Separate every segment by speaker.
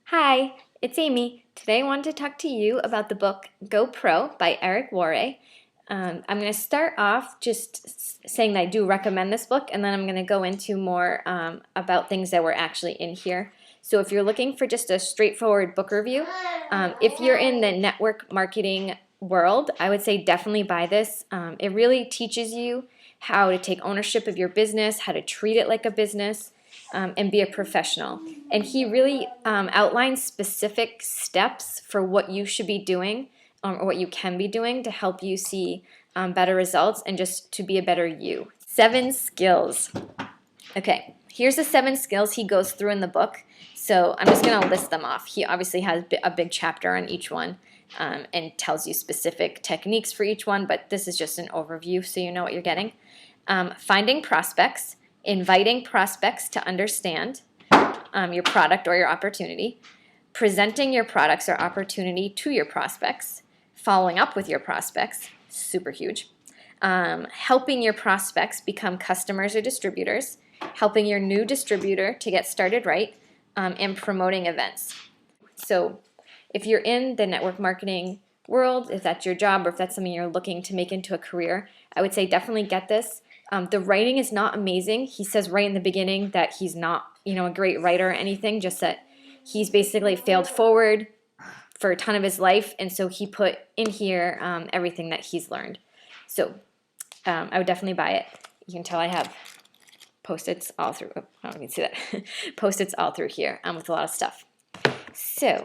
Speaker 1: Hi, it's Amy. Today I wanted to talk to you about the book Go Pro by Eric Worre. I'm going to start off just saying that I do recommend this book, and then I'm going to go into more about things that were actually in here. So if you're looking for just a straightforward book review, if you're in the network marketing world, I would say definitely buy this. It really teaches you how to take ownership of your business, how to treat it like a business, and be a professional. And he really outlines specific steps for what you should be doing or what you can be doing to help you see better results and just to be a better you. 7 skills. Okay, here's the 7 skills he goes through in the book. So I'm just going to list them off. He obviously has a big chapter on each one and tells you specific techniques for each one, but this is just an overview so you know what you're getting. Finding prospects, inviting prospects to understand your product or your opportunity, presenting your products or opportunity to your prospects, following up with your prospects, super huge, helping your prospects become customers or distributors, helping your new distributor to get started right, and promoting events. So if you're in the network marketing world, if that's your job or if that's something you're looking to make into a career, I would say definitely get this. The writing is not amazing. He says right in the beginning that he's not, a great writer or anything, just that he's basically failed forward for a ton of his life, and so he put in here everything that he's learned. So I would definitely buy it. You can tell I have Post-its all through. Oh, I don't even see that. Post-its all through here with a lot of stuff. So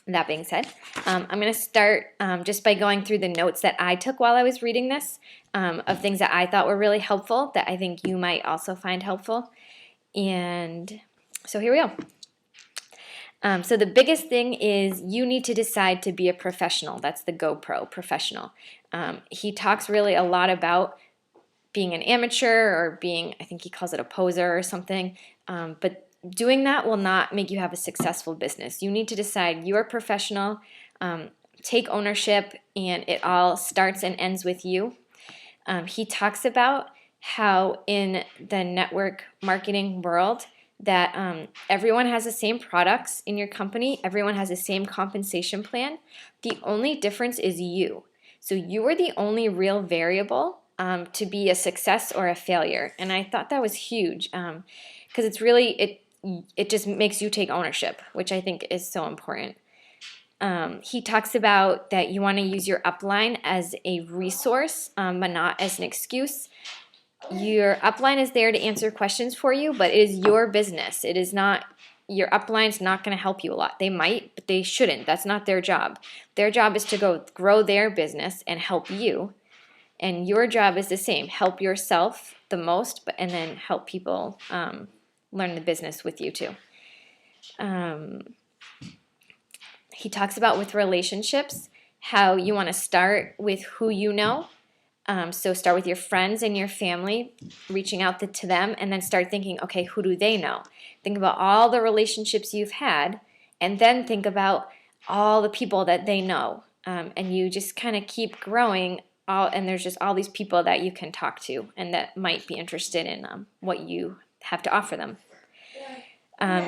Speaker 1: that being said, I'm going to start just by going through the notes that I took while I was reading this of things that I thought were really helpful that I think you might also find helpful. And so here we go. So the biggest thing is you need to decide to be a professional. That's the GoPro, professional. He talks really a lot about being an amateur or being, I think he calls it a poser or something, but doing that will not make you have a successful business. You need to decide you're a professional, take ownership, and it all starts and ends with you. He talks about how in the network marketing world that everyone has the same products in your company, everyone has the same compensation plan. The only difference is you. So you are the only real variable to be a success or a failure. And I thought that was huge because it's really, it just makes you take ownership, which I think is so important. He talks about that you want to use your upline as a resource, but not as an excuse. Your upline is there to answer questions for you, but it is your business. It is not, your upline's not going to help you a lot. They might, but they shouldn't. That's not their job. Their job is to go grow their business and help you. And your job is the same. Help yourself the most, and then help people learn the business with you too. He talks about with relationships, how you want to start with who you know. So start with your friends and your family, reaching out to them, and then start thinking, okay, who do they know? Think about all the relationships you've had, and then think about all the people that they know. And you just kind of keep growing, and there's just all these people that you can talk to and that might be interested in what you have to offer them.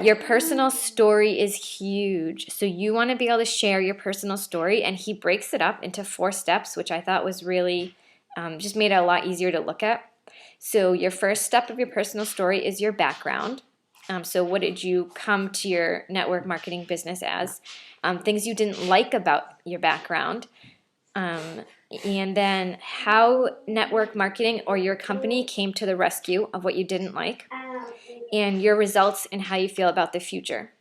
Speaker 1: Your personal story is huge. So you want to be able to share your personal story, and he breaks it up into 4 steps, which I thought was really just made it a lot easier to look at. So your first step of your personal story is your background. So what did you come to your network marketing business as? Things you didn't like about your background. And then how network marketing or your company came to the rescue of what you didn't like. And your results and how you feel about the future.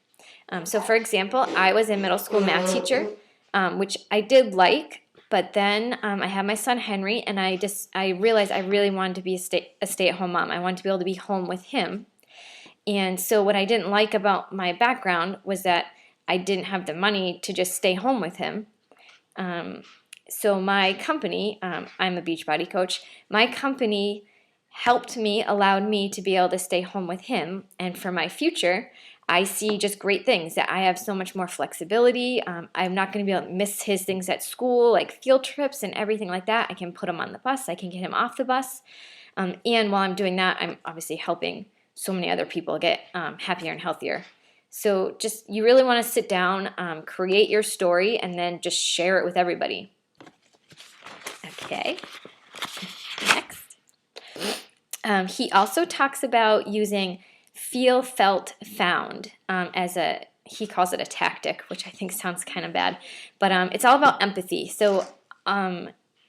Speaker 1: So for example, I was a middle school math teacher, which I did like, but then I had my son Henry, and I realized I really wanted to be a stay-at-home mom. I wanted to be able to be home with him. And so what I didn't like about my background was that I didn't have the money to just stay home with him. So my company, I'm a Beachbody coach, my company helped me, allowed me to be able to stay home with him. And for my future, I see just great things, that I have so much more flexibility. I'm not going to be able to miss his things at school, like field trips and everything like that. I can put him on the bus. I can get him off the bus. And while I'm doing that, I'm obviously helping so many other people get happier and healthier. So just, you really want to sit down, create your story, and then just share it with everybody. Okay, next. He also talks about using feel, felt, found as he calls it a tactic, which I think sounds kind of bad, but it's all about empathy. So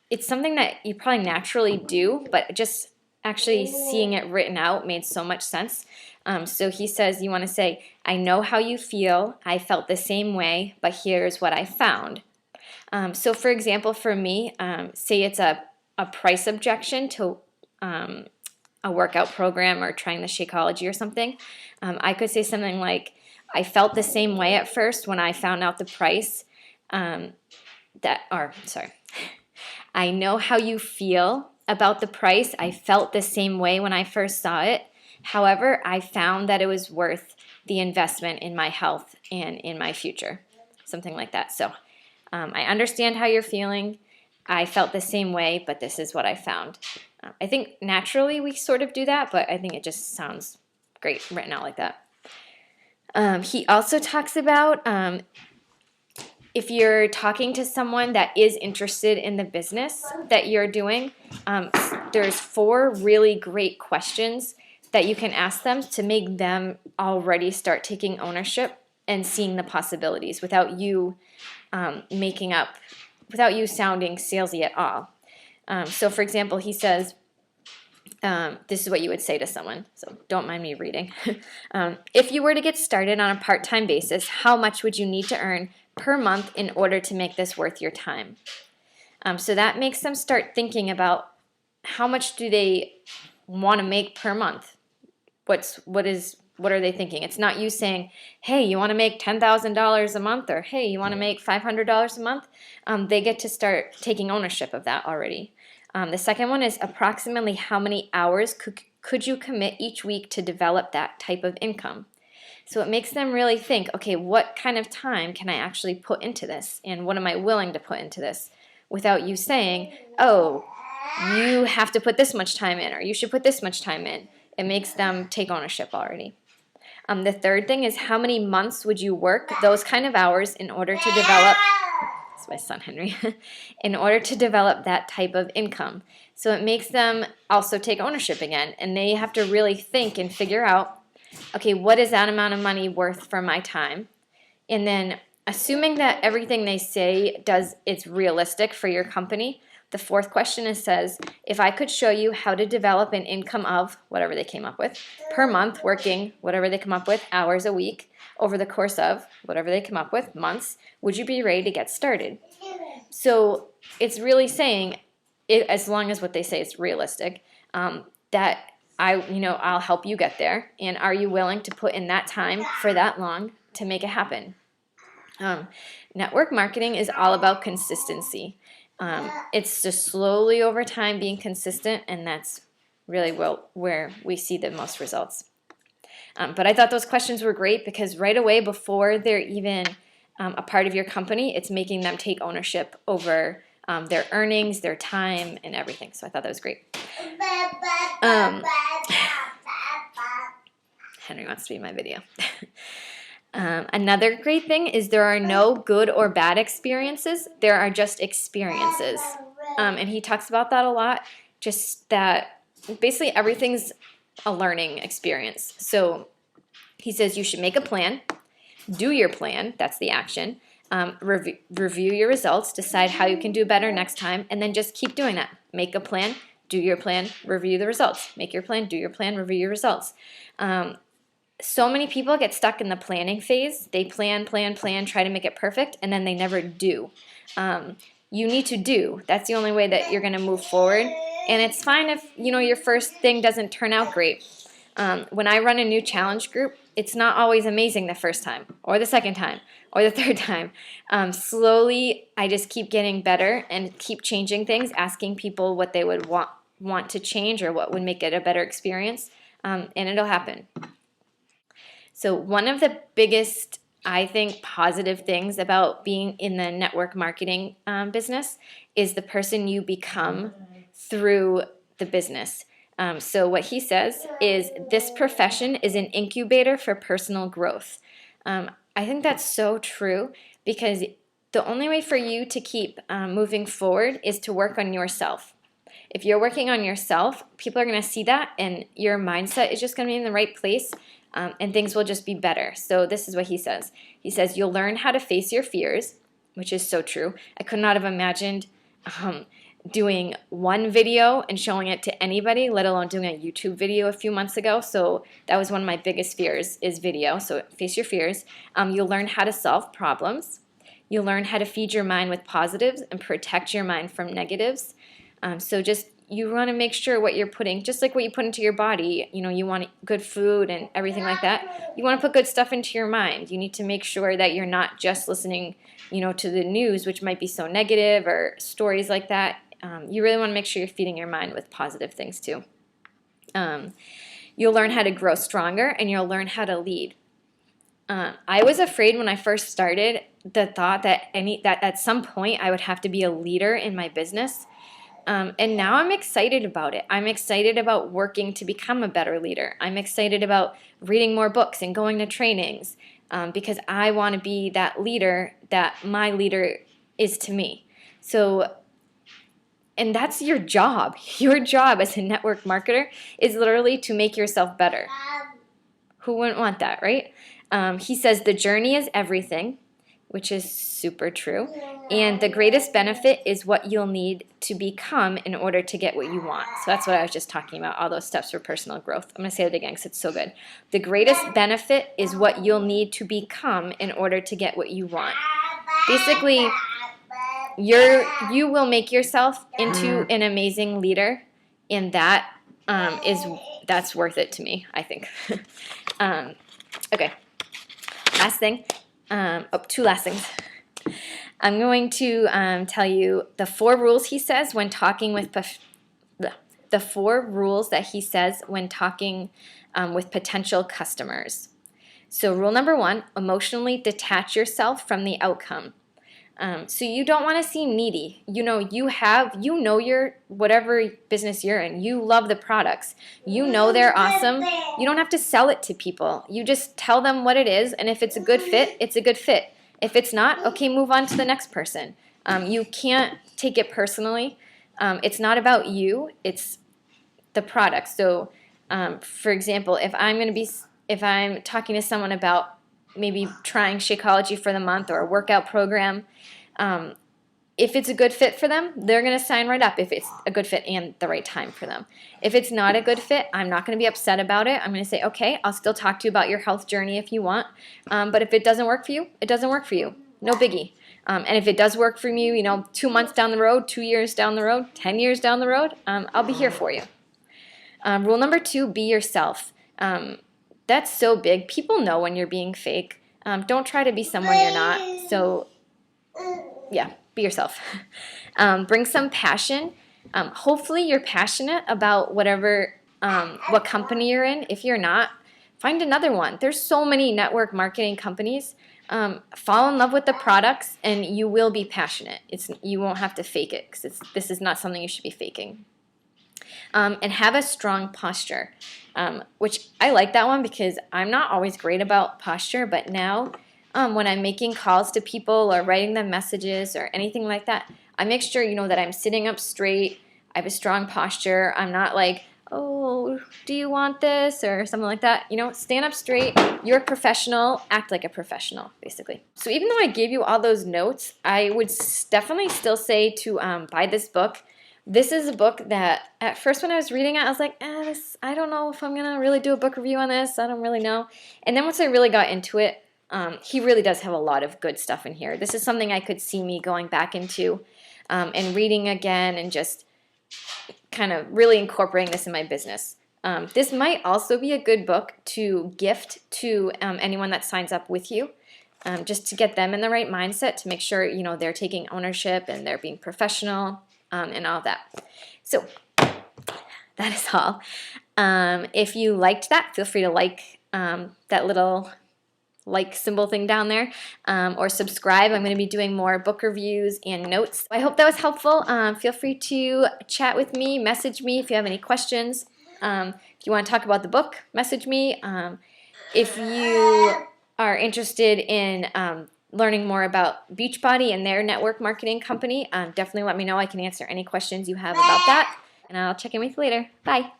Speaker 1: it's something that you probably naturally do, but just actually seeing it written out made so much sense. So he says, you want to say, I know how you feel, I felt the same way, but here's what I found. So for example, for me, say it's a price objection to a workout program or trying the Shakeology or something. I could say something like, I felt the same way at first when I found out the price. I know how you feel about the price. I felt the same way when I first saw it. However, I found that it was worth the investment in my health and in my future. Something like that. So I understand how you're feeling. I felt the same way, but this is what I found. I think naturally we sort of do that, but I think it just sounds great written out like that. He also talks about if you're talking to someone that is interested in the business that you're doing, there's 4 really great questions that you can ask them to make them already start taking ownership and seeing the possibilities without you without you sounding salesy at all. So for example, he says, this is what you would say to someone, so don't mind me reading. If you were to get started on a part-time basis, how much would you need to earn per month in order to make this worth your time? So that makes them start thinking about how much do they want to make per month? What are they thinking? It's not you saying, hey, you want to make $10,000 a month, or hey, you want to make $500 a month. They get to start taking ownership of that already. The second one is approximately how many hours could you commit each week to develop that type of income? So it makes them really think, okay, what kind of time can I actually put into this? And what am I willing to put into this? Without you saying, oh, you have to put this much time in, or you should put this much time in. It makes them take ownership already. The third thing is how many months would you work those kind of hours in order to develop, that's my son Henry, in order to develop that type of income. So it makes them also take ownership again, and they have to really think and figure out, okay, what is that amount of money worth for my time? And then assuming that everything they say it's realistic for your company, the fourth question says, if I could show you how to develop an income of whatever they came up with per month, working whatever they come up with, hours a week, over the course of whatever they come up with, months, would you be ready to get started? So it's really saying, as long as what they say is realistic, that I'll help you get there. And are you willing to put in that time for that long to make it happen? Network marketing is all about consistency. It's just slowly over time being consistent, and that's really where we see the most results. But I thought those questions were great because right away, before they're even a part of your company, it's making them take ownership over their earnings, their time, and everything. So I thought that was great. Henry wants to be in my video. Another great thing is there are no good or bad experiences. There are just experiences. And he talks about that a lot, just that basically everything's a learning experience. So he says you should make a plan, do your plan, that's the action, review your results, decide how you can do better next time, and then just keep doing that. Make a plan, do your plan, review the results. Make your plan, do your plan, review your results. So many people get stuck in the planning phase. They plan, try to make it perfect, and then they never do. You need to do. That's the only way that you're going to move forward. And it's fine if your first thing doesn't turn out great. When I run a new challenge group, it's not always amazing the first time, or the second time, or the third time. Slowly, I just keep getting better and keep changing things, asking people what they would want to change or what would make it a better experience, and it'll happen. So one of the biggest, I think, positive things about being in the network marketing business is the person you become through the business. So what he says is this profession is an incubator for personal growth. I think that's so true, because the only way for you to keep moving forward is to work on yourself. If you're working on yourself, people are going to see that, and your mindset is just going to be in the right place, and things will just be better. So this is what he says. He says, you'll learn how to face your fears, which is so true. I could not have imagined doing one video and showing it to anybody, let alone doing a YouTube video a few months ago. So that was one of my biggest fears, is video. So face your fears. You'll learn how to solve problems. You'll learn how to feed your mind with positives and protect your mind from negatives. So just, you want to make sure what you're putting, just like what you put into your body, you want good food and everything like that. You want to put good stuff into your mind. You need to make sure that you're not just listening, to the news, which might be so negative, or stories like that. You really want to make sure you're feeding your mind with positive things too. You'll learn how to grow stronger, and you'll learn how to lead. I was afraid when I first started, the thought that at some point I would have to be a leader in my business. And now I'm excited about it. I'm excited about working to become a better leader. I'm excited about reading more books and going to trainings, because I want to be that leader that my leader is to me. So, and that's your job. Your job as a network marketer is literally to make yourself better. Who wouldn't want that, right? He says the journey is everything, which is super true. And the greatest benefit is what you'll need to become in order to get what you want. So that's what I was just talking about, all those steps for personal growth. I'm going to say it again because it's so good. The greatest benefit is what you'll need to become in order to get what you want. Basically, you will make yourself into an amazing leader, and that's worth it to me, I think. Okay, last thing. Two last things. I'm going to tell you the 4 rules he says when talking with the 4 rules that he says when talking with potential customers. So rule number 1: emotionally detach yourself from the outcome. So you don't want to seem needy. Your whatever business you're in, you love the products. They're awesome. You don't have to sell it to people. You just tell them what it is, and if it's a good fit, it's a good fit. If it's not, okay, move on to the next person. You can't take it personally. It's not about you. It's the product. So, for example, if I'm talking to someone about maybe trying Shakeology for the month or a workout program, if it's a good fit for them, they're going to sign right up if it's a good fit and the right time for them. If it's not a good fit, I'm not going to be upset about it. I'm going to say, okay, I'll still talk to you about your health journey if you want. But if it doesn't work for you, it doesn't work for you. No biggie. And if it does work for you, 2 months down the road, 2 years down the road, 10 years down the road, I'll be here for you. Rule number 2, be yourself. That's so big. People know when you're being fake. Don't try to be someone you're not. So, yeah, be yourself. Bring some passion. Hopefully you're passionate about what company you're in. If you're not, find another one. There's so many network marketing companies. Fall in love with the products, and you will be passionate. You won't have to fake it, because this is not something you should be faking. And have a strong posture, which I like that one because I'm not always great about posture, but now when I'm making calls to people or writing them messages or anything like that, I make sure that I'm sitting up straight. I have a strong posture. I'm not like, oh, do you want this, or something like that. Stand up straight. You're a professional. Act like a professional, basically. So even though I gave you all those notes, I would definitely still say to buy this book. This is a book that at first when I was reading it, I was like, I don't know if I'm going to really do a book review on this. I don't really know. And then once I really got into it, he really does have a lot of good stuff in here. This is something I could see me going back into and reading again, and just kind of really incorporating this in my business. This might also be a good book to gift to anyone that signs up with you, just to get them in the right mindset, to make sure they're taking ownership and they're being professional. And all that. So that is all. If you liked that, feel free to like that little like symbol thing down there, or subscribe. I'm going to be doing more book reviews and notes. I hope that was helpful. Feel free to chat with me, message me if you have any questions. If you want to talk about the book, message me. If you are interested in learning more about Beachbody and their network marketing company, definitely let me know. I can answer any questions you have about that, and I'll check in with you later. Bye.